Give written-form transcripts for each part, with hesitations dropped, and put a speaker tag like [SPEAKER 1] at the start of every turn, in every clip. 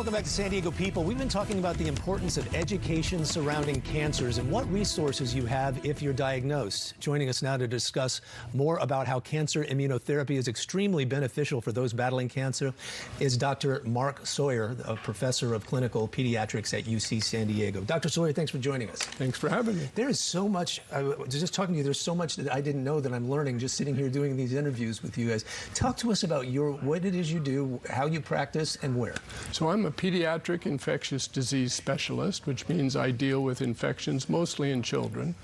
[SPEAKER 1] Welcome back to San Diego People. We've been talking about the importance of education surrounding cancers and what resources you have if you're diagnosed. Joining us now to discuss more about how cancer immunotherapy is extremely beneficial for those battling cancer is Dr. Mark Sawyer, a professor of clinical pediatrics at UC San Diego. Dr. Sawyer, thanks for joining us.
[SPEAKER 2] Thanks for having me.
[SPEAKER 1] There is so much, just talking to you, there's so much that I didn't know that I'm learning just sitting here doing these interviews with you guys. Talk to us about what it is you do, how you practice, and where.
[SPEAKER 2] So I'm a pediatric infectious disease specialist, which means I deal with infections mostly in children.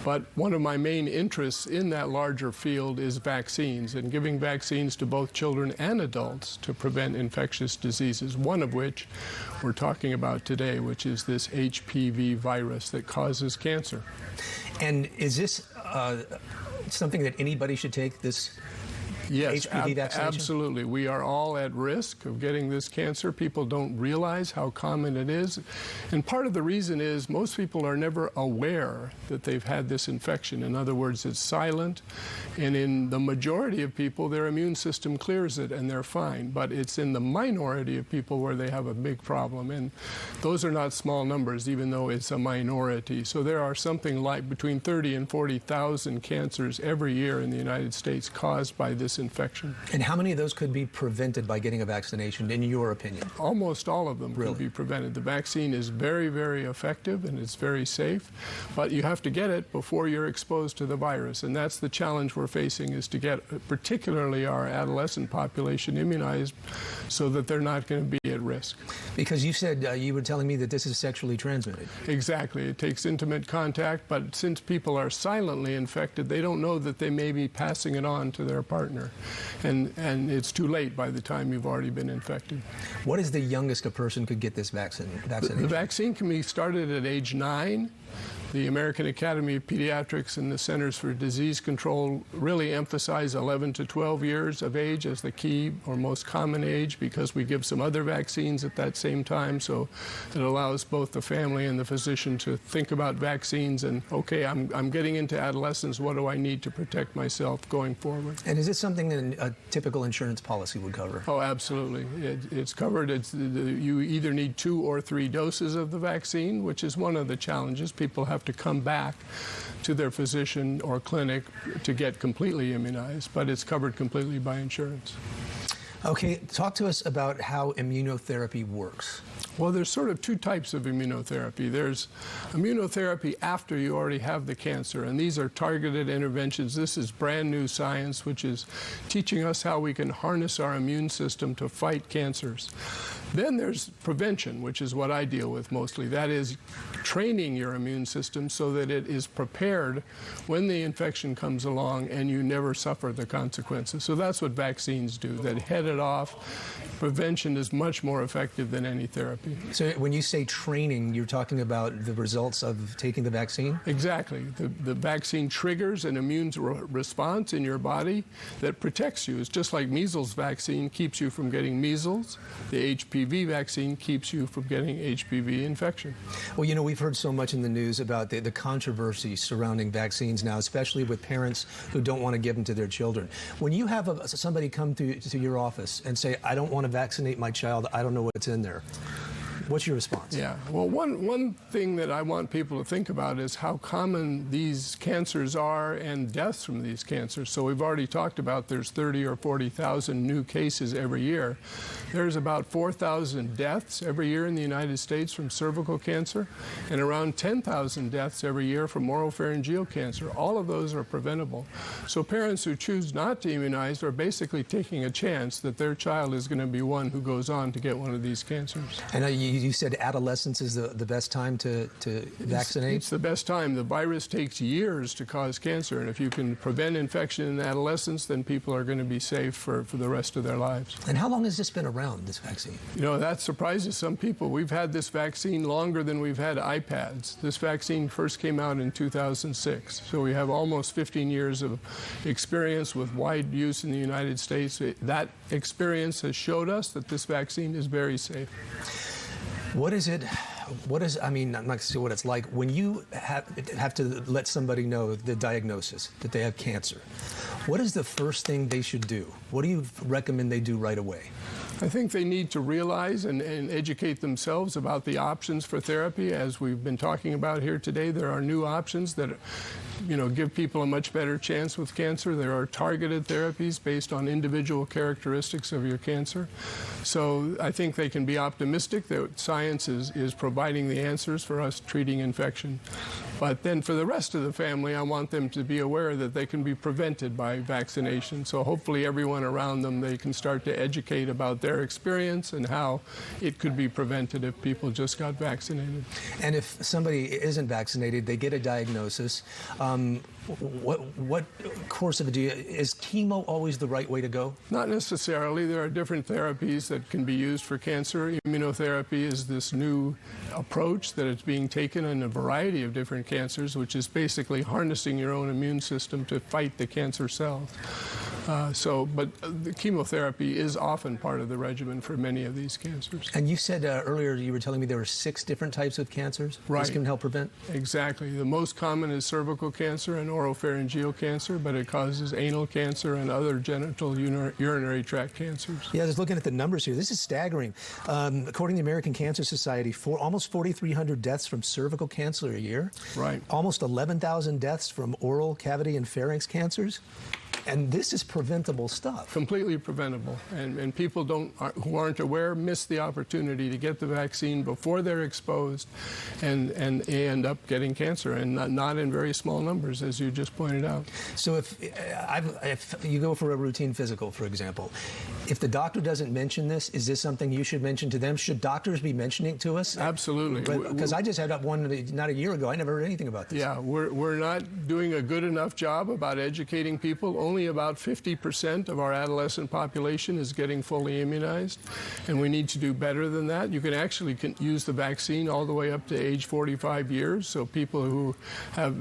[SPEAKER 2] But one of my main interests in that larger field is vaccines and giving vaccines to both children and adults to prevent infectious diseases, one of which we're talking about today, which is this HPV virus that causes cancer.
[SPEAKER 1] And is this something that anybody should take, this
[SPEAKER 2] Yes,
[SPEAKER 1] HPV vaccination?
[SPEAKER 2] Absolutely. We are all at risk of getting this cancer. People don't realize how common it is. And part of the reason is most people are never aware that they've had this infection. In other words, it's silent. And in the majority of people, their immune system clears it and they're fine. But it's in the minority of people where they have a big problem. And those are not small numbers, even though it's a minority. So there are something like between 30 and 40,000 cancers every year in the United States caused by this infection.
[SPEAKER 1] And how many of those could be prevented by getting a vaccination, in your opinion?
[SPEAKER 2] Almost all of them
[SPEAKER 1] Really?
[SPEAKER 2] could be prevented. The vaccine is very, very effective and it's very safe, but you have to get it before you're exposed to the virus. And that's the challenge we're facing, is to get particularly our adolescent population immunized so that they're not going to be at risk.
[SPEAKER 1] Because you said, you were telling me that this is sexually transmitted.
[SPEAKER 2] Exactly. It takes intimate contact, but since people are silently infected, they don't know that they may be passing it on to their partner. And it's too late by the time you've already been infected.
[SPEAKER 1] What is the youngest a person could get this vaccination?
[SPEAKER 2] The vaccine can be started at age 9. The American Academy of Pediatrics and the Centers for Disease Control really emphasize 11 to 12 years of age as the key or most common age, because we give some other vaccines at that same time. So it allows both the family and the physician to think about vaccines and, okay, I'm getting into adolescence. What do I need to protect myself going forward?
[SPEAKER 1] And is this something that a typical insurance policy would cover?
[SPEAKER 2] Oh, absolutely. It's covered. You either need 2 or 3 doses of the vaccine, which is one of the challenges. People have to come back to their physician or clinic to get completely immunized, but it's covered completely by insurance.
[SPEAKER 1] Okay, talk to us about how immunotherapy works.
[SPEAKER 2] Well, there's sort of 2 types of immunotherapy. There's immunotherapy after you already have the cancer, and these are targeted interventions. This is brand new science, which is teaching us how we can harness our immune system to fight cancers. Then there's prevention, which is what I deal with mostly. That is training your immune system so that it is prepared when the infection comes along and you never suffer the consequences. So that's what vaccines do, that head it off. Prevention is much more effective than any therapy.
[SPEAKER 1] So when you say training, you're talking about the results of taking the vaccine?
[SPEAKER 2] Exactly. The vaccine triggers an immune response in your body that protects you. It's just like measles vaccine keeps you from getting measles. The HPV vaccine keeps you from getting HPV infection.
[SPEAKER 1] Well, you know, we've heard so much in the news about the controversy surrounding vaccines now, especially with parents who don't want to give them to their children. When you have somebody come to your office and say, I don't want to vaccinate my child, I don't know what's in there, what's your response?
[SPEAKER 2] Yeah, well, one thing that I want people to think about is how common these cancers are and deaths from these cancers. So we've already talked about there's 30 or 40,000 new cases every year. There's about 4,000 deaths every year in the United States from cervical cancer and around 10,000 deaths every year from oropharyngeal cancer. All of those are preventable. So parents who choose not to immunize are basically taking a chance that their child is going to be one who goes on to get one of these cancers.
[SPEAKER 1] And you said adolescence is the best time to vaccinate?
[SPEAKER 2] It's the best time. The virus takes years to cause cancer, and if you can prevent infection in adolescence, then people are going to be safe for the rest of their lives.
[SPEAKER 1] And how long has this been around, this vaccine?
[SPEAKER 2] You know, that surprises some people. We've had this vaccine longer than we've had iPads. This vaccine first came out in 2006, so we have almost 15 years of experience with wide use in the United States. That experience has showed us that this vaccine is very safe.
[SPEAKER 1] What is it? I mean, I'm not going to say what it's like when you have to let somebody know the diagnosis, that they have cancer. What is the first thing they should do? What do you recommend they do right away?
[SPEAKER 2] I think they need to realize and educate themselves about the options for therapy. As we've been talking about here today, there are new options that give people a much better chance with cancer. There are targeted therapies based on individual characteristics of your cancer. So I think they can be optimistic that science is providing the answers for us treating infection. But then for the rest of the family, I want them to be aware that they can be prevented by vaccination. So hopefully everyone around them, they can start to educate about their experience and how it could be prevented if people just got vaccinated.
[SPEAKER 1] And if somebody isn't vaccinated, they get a diagnosis. What course of it is chemo always the right way to go?
[SPEAKER 2] Not necessarily. There are different therapies that can be used for cancer. Immunotherapy is this new approach that is being taken in a variety of different cancers, which is basically harnessing your own immune system to fight the cancer cells. But the chemotherapy is often part of the regimen for many of these cancers.
[SPEAKER 1] And you said earlier, you were telling me there were 6 different types of cancers
[SPEAKER 2] this
[SPEAKER 1] can help prevent?
[SPEAKER 2] Exactly. The most common is cervical cancer and oropharyngeal cancer, but it causes anal cancer and other genital urinary tract cancers.
[SPEAKER 1] Yeah, I was looking at the numbers here. This is staggering. According to the American Cancer Society, almost 4,300 deaths from cervical cancer a year.
[SPEAKER 2] Right.
[SPEAKER 1] Almost 11,000 deaths from oral cavity and pharynx cancers. And this is preventable stuff.
[SPEAKER 2] Completely preventable. And people who aren't aware miss the opportunity to get the vaccine before they're exposed and end up getting cancer, and not in very small numbers, as you just pointed out.
[SPEAKER 1] So if you go for a routine physical, for example, if the doctor doesn't mention this, is this something you should mention to them? Should doctors be mentioning it to us?
[SPEAKER 2] Absolutely.
[SPEAKER 1] Because I just had one not a year ago. I never heard anything about this.
[SPEAKER 2] Yeah, we're not doing a good enough job about educating people. Only about 50% of our adolescent population is getting fully immunized, and we need to do better than that. You can actually use the vaccine all the way up to age 45 years, so people who have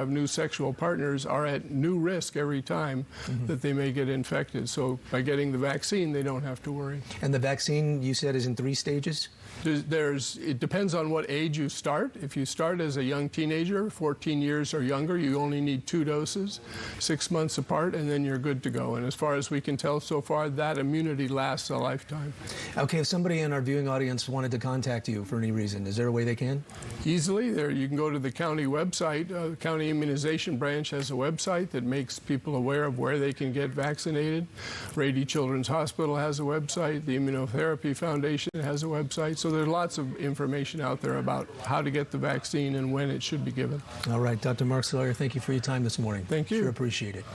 [SPEAKER 2] new sexual partners are at new risk every time that they may get infected. So by getting the vaccine, they don't have to worry.
[SPEAKER 1] And the vaccine, you said, is in 3 stages?
[SPEAKER 2] It depends on what age you start. If you start as a young teenager, 14 years or younger, you only need 2 doses, 6 months apart, and then you're good to go. And as far as we can tell so far, that immunity lasts a lifetime.
[SPEAKER 1] Okay, if somebody in our viewing audience wanted to contact you for any reason, is there a way they can?
[SPEAKER 2] Easily. You can go to the county website. The county immunization branch has a website that makes people aware of where they can get vaccinated. Rady Children's Hospital has a website. The Immunotherapy Foundation has a website. So there's lots of information out there about how to get the vaccine and when it should be given.
[SPEAKER 1] All right, Dr. Mark Sawyer, thank you for your time this morning.
[SPEAKER 2] Thank you.
[SPEAKER 1] Sure appreciate it.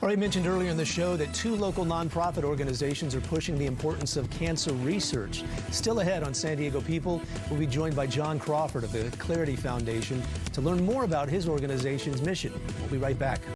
[SPEAKER 1] All right, mentioned earlier in the show that 2 local nonprofit organizations are pushing the importance of cancer research. Still ahead on San Diego People, we'll be joined by John Crawford of the Clarity Foundation to learn more about his organization's mission. We'll be right back.